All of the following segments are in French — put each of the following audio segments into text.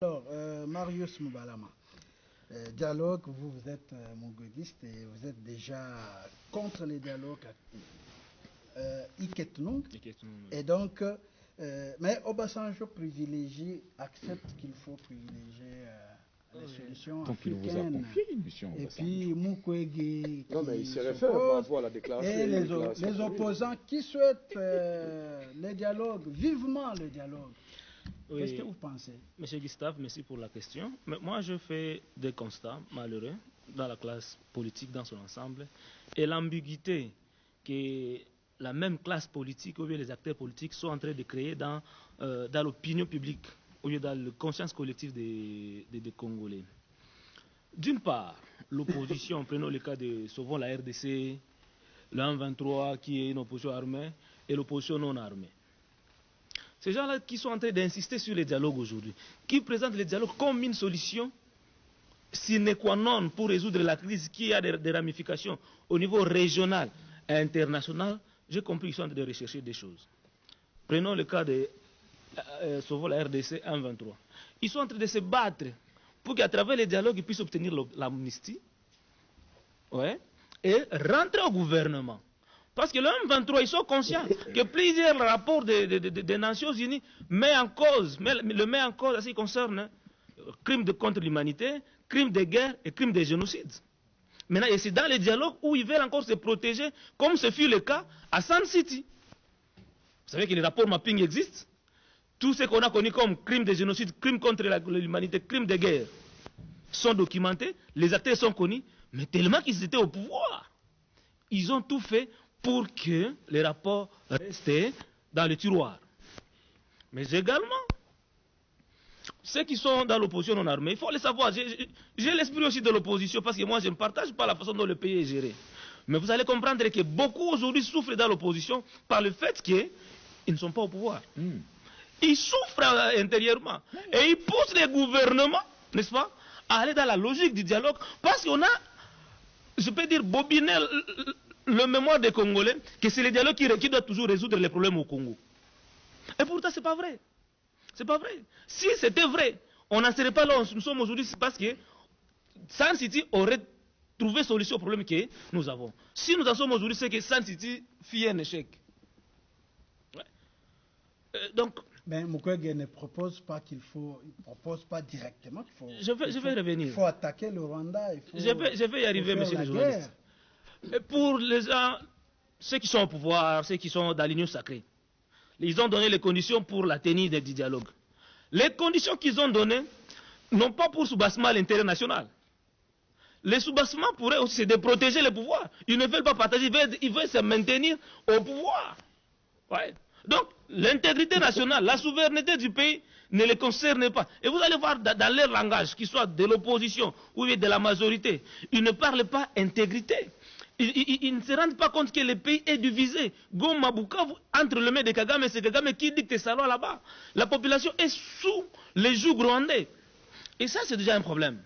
Alors, Marius Moubalama, dialogue, vous êtes mongodiste et vous êtes déjà contre les dialogues Iketnou. Et donc, mais Obasanjo accepte qu'il faut privilégier les solutions africaines. Et puis Mukwege non, mais il se réfère par rapport à la déclaration. Et les opposants qui souhaitent le dialogue, vivement le dialogue. Oui. Qu'est-ce que vous pensez? Monsieur Gustave, merci pour la question. Mais moi, je fais des constats malheureux dans la classe politique dans son ensemble et l'ambiguïté que la même classe politique ou bien les acteurs politiques sont en train de créer dans l'opinion publique ou bien dans la conscience collective des Congolais. D'une part, l'opposition, prenons le cas de Sauvons la RDC, le 1-23 qui est une opposition armée et l'opposition non armée. Ces gens-là qui sont en train d'insister sur les dialogues aujourd'hui, qui présentent les dialogues comme une solution sine qua non pour résoudre la crise qui a des ramifications au niveau régional et international, j'ai compris qu'ils sont en train de rechercher des choses. Prenons le cas de Sauvons la RDC 1-23. Ils sont en train de se battre pour qu'à travers les dialogues, ils puissent obtenir l'amnistie, ouais, et rentrer au gouvernement. Parce que le M23, ils sont conscients que plusieurs rapports des Nations Unies le met en cause en ce qui concerne crimes contre l'humanité, crimes de guerre et crimes de génocide. Maintenant, et c'est dans les dialogues où ils veulent encore se protéger, comme ce fut le cas à Sun City. Vous savez que les rapports mapping existent. Tout ce qu'on a connu comme crimes de génocide, crimes contre l'humanité, crimes de guerre sont documentés, les acteurs sont connus, mais tellement qu'ils étaient au pouvoir. Ils ont tout fait pour que les rapports restent dans le tiroir. Mais également, ceux qui sont dans l'opposition non armée, il faut les savoir. J'ai l'esprit aussi de l'opposition parce que moi, je ne partage pas la façon dont le pays est géré. Mais vous allez comprendre que beaucoup aujourd'hui souffrent dans l'opposition par le fait qu'ils ne sont pas au pouvoir. Ils souffrent intérieurement. Et ils poussent les gouvernements, n'est-ce pas, à aller dans la logique du dialogue parce qu'on a, je peux dire, bobiné le mémoire des Congolais, que c'est le dialogue qui doit toujours résoudre les problèmes au Congo. Et pourtant, ce n'est pas vrai. C'est pas vrai. Si c'était vrai, on n'en serait pas là où nous sommes aujourd'hui, c'est parce que Sun City aurait trouvé solution au problème que nous avons. Si nous en sommes aujourd'hui, c'est que Sun City fit un échec. Ouais. Donc, ben, Mukwege ne propose pas il propose pas directement qu'il faut. Je vais revenir. Il faut attaquer le Rwanda. Je vais y arriver, monsieur le journaliste. Pour les gens, ceux qui sont au pouvoir, ceux qui sont dans l'union sacrée, ils ont donné les conditions pour la tenue du dialogue. Les conditions qu'ils ont données n'ont pas pour soubassement l'intérêt national. Les soubassements pourraient aussi c'est de protéger le pouvoir. Ils ne veulent pas partager, ils veulent se maintenir au pouvoir. Ouais. Donc, l'intégrité nationale, la souveraineté du pays ne les concerne pas. Et vous allez voir dans leur langage, qu'ils soient de l'opposition ou de la majorité, ils ne parlent pas intégrité. Ils ne se rendent pas compte que le pays est divisé. Goma, Bukavu, entre le main de Kagame et c'est Kagame qui dicte sa loi là-bas. La population est sous les jougs rwandais. Et ça, c'est déjà un problème.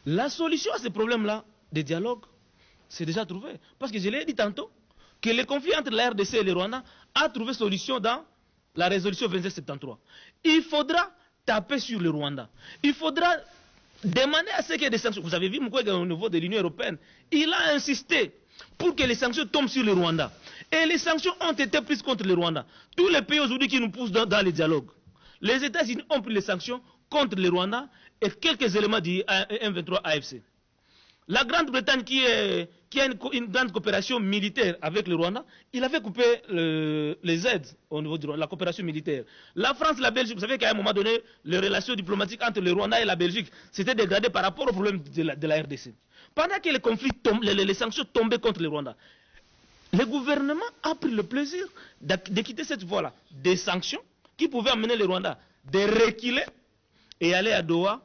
La solution à ce problème-là, des dialogues, c'est déjà trouvé. Parce que je l'ai dit tantôt, que le conflit entre la RDC et le Rwanda a trouvé solution dans la résolution 2773. Il faudra taper sur le Rwanda. Il faudra demander à ce qu'il y ait des sanctions. Vous avez vu Mukwege au niveau de l'Union européenne. Il a insisté pour que les sanctions tombent sur le Rwanda. Et les sanctions ont été prises contre le Rwanda. Tous les pays aujourd'hui qui nous poussent dans les dialogues. Les États-Unis ont pris les sanctions contre le Rwanda et quelques éléments du M23 AFC. La Grande-Bretagne qui a une grande coopération militaire avec le Rwanda, il avait coupé les aides au niveau de la coopération militaire. La France, la Belgique, vous savez qu'à un moment donné, les relations diplomatiques entre le Rwanda et la Belgique s'étaient dégradées par rapport au problème de la RDC. Pendant que les conflits les sanctions tombaient contre le Rwanda, le gouvernement a pris le plaisir de quitter cette voie-là, des sanctions qui pouvaient amener le Rwanda de reculer et aller à Doha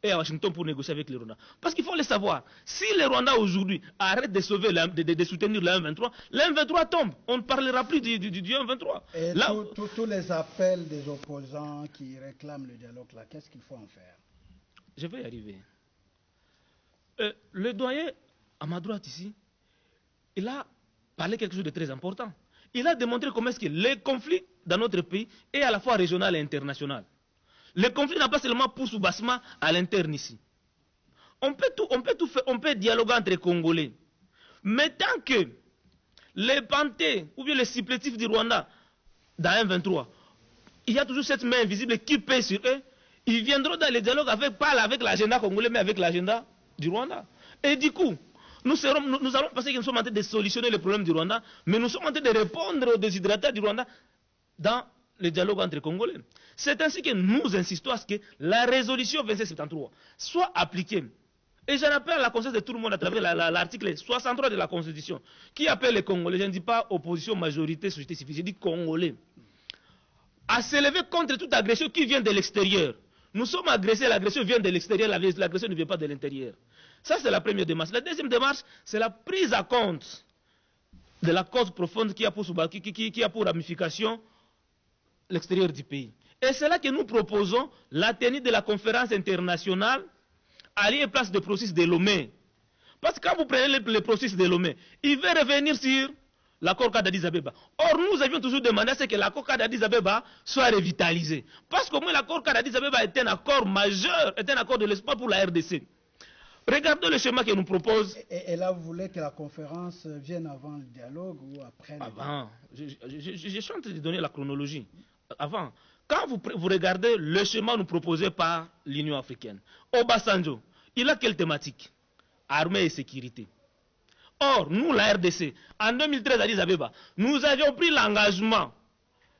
et à Washington pour négocier avec les Rwandais. Parce qu'il faut le savoir, si les Rwandais aujourd'hui arrêtent de soutenir le M23, le M23 tombe. On ne parlera plus du M23. Et tous les appels des opposants qui réclament le dialogue là, qu'est-ce qu'il faut en faire? Je vais y arriver. Le doyen, à ma droite ici, il a parlé quelque chose de très important. Il a démontré comment est-ce que les conflits dans notre pays est à la fois régional et international. Le conflit n'a pas seulement pour soubassement à l'interne ici. On peut tout faire, on peut dialoguer entre les Congolais. Mais tant que les pantés ou bien les supplétifs du Rwanda, dans M23, il y a toujours cette main invisible qui pèse sur eux, ils viendront dans les dialogues pas avec l'agenda congolais, mais avec l'agenda du Rwanda. Et du coup, nous allons penser que nous sommes en train de solutionner les problèmes du Rwanda, mais nous sommes en train de répondre aux déshydrateurs du Rwanda dans les dialogues entre les Congolais. C'est ainsi que nous insistons à ce que la résolution 2773 soit appliquée. Et j'en appelle à la conscience de tout le monde à travers l'article 63 de la Constitution, qui appelle les Congolais, je ne dis pas opposition, majorité, société civile, je dis Congolais, à s'élever contre toute agression qui vient de l'extérieur. Nous sommes agressés, l'agression vient de l'extérieur, l'agression ne vient pas de l'intérieur. Ça, c'est la première démarche. La deuxième démarche, c'est la prise à compte de la cause profonde qui a pour ramification l'extérieur du pays. Et c'est là que nous proposons la tenue de la conférence internationale à lieu place de processus de Lomé. Parce que quand vous prenez le processus de Lomé, il va revenir sur l'accord d'Addis Abeba. Or, nous avions toujours demandé à ce que l'accord d'Addis Abeba soit revitalisé. Parce qu'au moins l'accord d'Addis Abeba est un accord majeur, est un accord de l'espoir pour la RDC. Regardez le schéma que nous propose. Et là, vous voulez que la conférence vienne avant le dialogue ou après le Avant. Je suis en train de donner la chronologie. Avant. Quand vous regardez le schéma nous proposé par l'Union africaine, Obasanjo, il a quelle thématique? Armée et sécurité. Or, nous, la RDC, en 2013 à Addis Abeba, nous avions pris l'engagement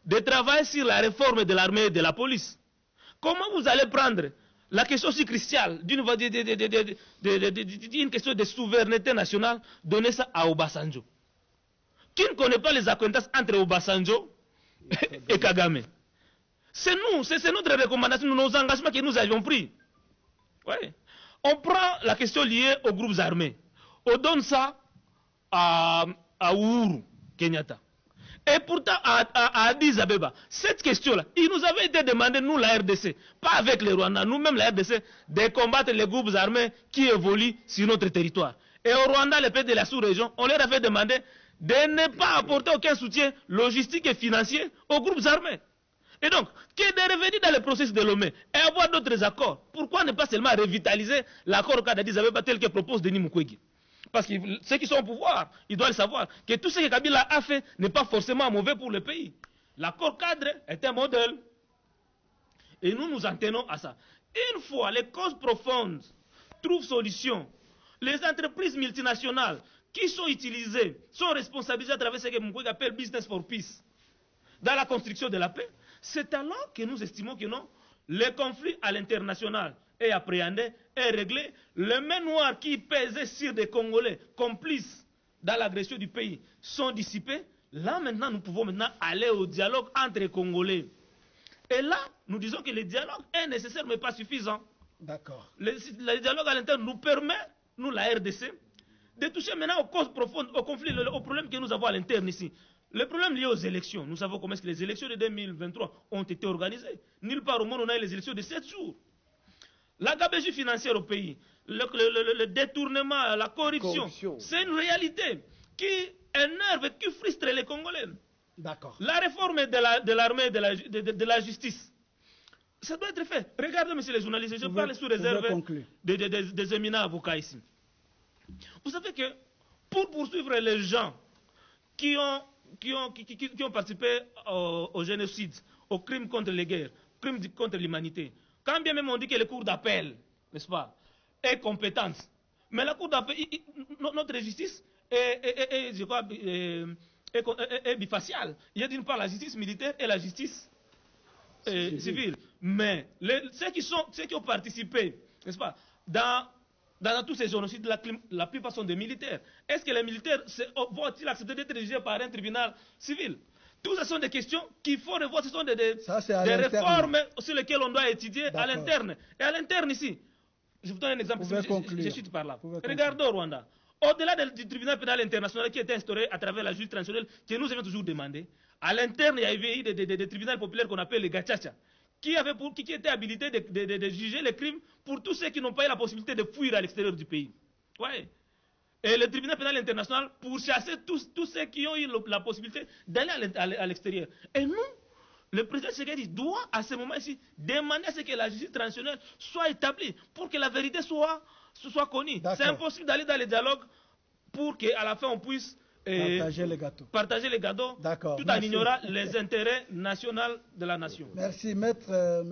de travailler sur la réforme de l'armée et de la police. Comment vous allez prendre la question si cruciale d'une question de souveraineté nationale, donner ça à Obasanjo? Qui ne connaît pas les acquaintances entre Obasanjo et Kagame? C'est nous, c'est notre recommandation, nos engagements que nous avions pris. Ouais. On prend la question liée aux groupes armés. On donne ça à Uhuru Kenyatta. Et pourtant, à Addis Abeba, cette question-là, il nous avait été demandé, nous, la RDC, pas avec les Rwandais, nous-mêmes, la RDC, de combattre les groupes armés qui évoluent sur notre territoire. Et au Rwanda, les pays de la sous-région, on leur avait demandé de ne pas apporter aucun soutien logistique et financier aux groupes armés. Et donc, que de revenir dans le processus de Lomé et avoir d'autres accords. Pourquoi ne pas seulement revitaliser l'accord d'Addis Abeba tel que propose Denis Mukwege? Parce que ceux qui sont au pouvoir, ils doivent savoir que tout ce que Kabila a fait n'est pas forcément mauvais pour le pays. L'accord cadre est un modèle. Et nous nous en tenons à ça. Une fois les causes profondes trouvent solution, les entreprises multinationales qui sont utilisées sont responsabilisées à travers ce que Mukwege appelle Business for Peace dans la construction de la paix. C'est alors que nous estimons que non, le conflit à l'international est appréhendé, est réglé. Les mains noires qui pesaient sur des Congolais complices dans l'agression du pays sont dissipées. Là maintenant, nous pouvons maintenant aller au dialogue entre les Congolais. Et là, nous disons que le dialogue est nécessaire mais pas suffisant. D'accord. Le dialogue à l'interne nous permet, nous la RDC, de toucher maintenant aux causes profondes, aux conflits, aux problèmes que nous avons à l'interne ici. Le problème lié aux élections, nous savons comment est-ce que les élections de 2023 ont été organisées. Nulle part au monde, on a eu les élections de 7 jours. La gabegie financière au pays, le détournement, la corruption. C'est une réalité qui énerve et qui frustre les Congolais. D'accord. La réforme de l'armée et de la justice, ça doit être fait. Regardez, monsieur les journalistes, je parle sous réserve des éminents avocats ici. Vous savez que pour poursuivre les gens qui ont participé au génocide, aux crimes contre les guerres, crimes contre l'humanité, quand bien même on dit que les cours d'appel, n'est-ce pas, est compétente, mais la cour d'appel, notre justice est bifaciale. Il y a d'une part la justice militaire et la justice civile. Mais ceux qui ont participé, n'est-ce pas, dans tous ces génocides, la plupart sont des militaires. Est-ce que les militaires vont-ils accepter d'être jugés par un tribunal civil? Tout ça sont des questions qu'il faut revoir. Ce sont des réformes sur lesquelles on doit étudier à l'interne. Et à l'interne ici, je vous donne un exemple. Je suis par là. Regardez au Rwanda. Au-delà du tribunal pénal international qui est instauré à travers la justice traditionnelle, que nous avons toujours demandé, à l'interne, il y avait eu des tribunaux populaires qu'on appelle les gachacha, qui étaient habilités de juger les crimes pour tous ceux qui n'ont pas eu la possibilité de fuir à l'extérieur du pays. Ouais. Et le tribunal pénal international pour chasser tous ceux qui ont eu la possibilité d'aller à l'extérieur. Et nous, le président Tshisekedi doit, à ce moment-ci, demander à ce que la justice traditionnelle soit établie pour que la vérité soit connue. C'est impossible d'aller dans les dialogues pour qu'à la fin on puisse partager les gâteaux tout en ignorant les intérêts nationaux de la nation. Merci, maître.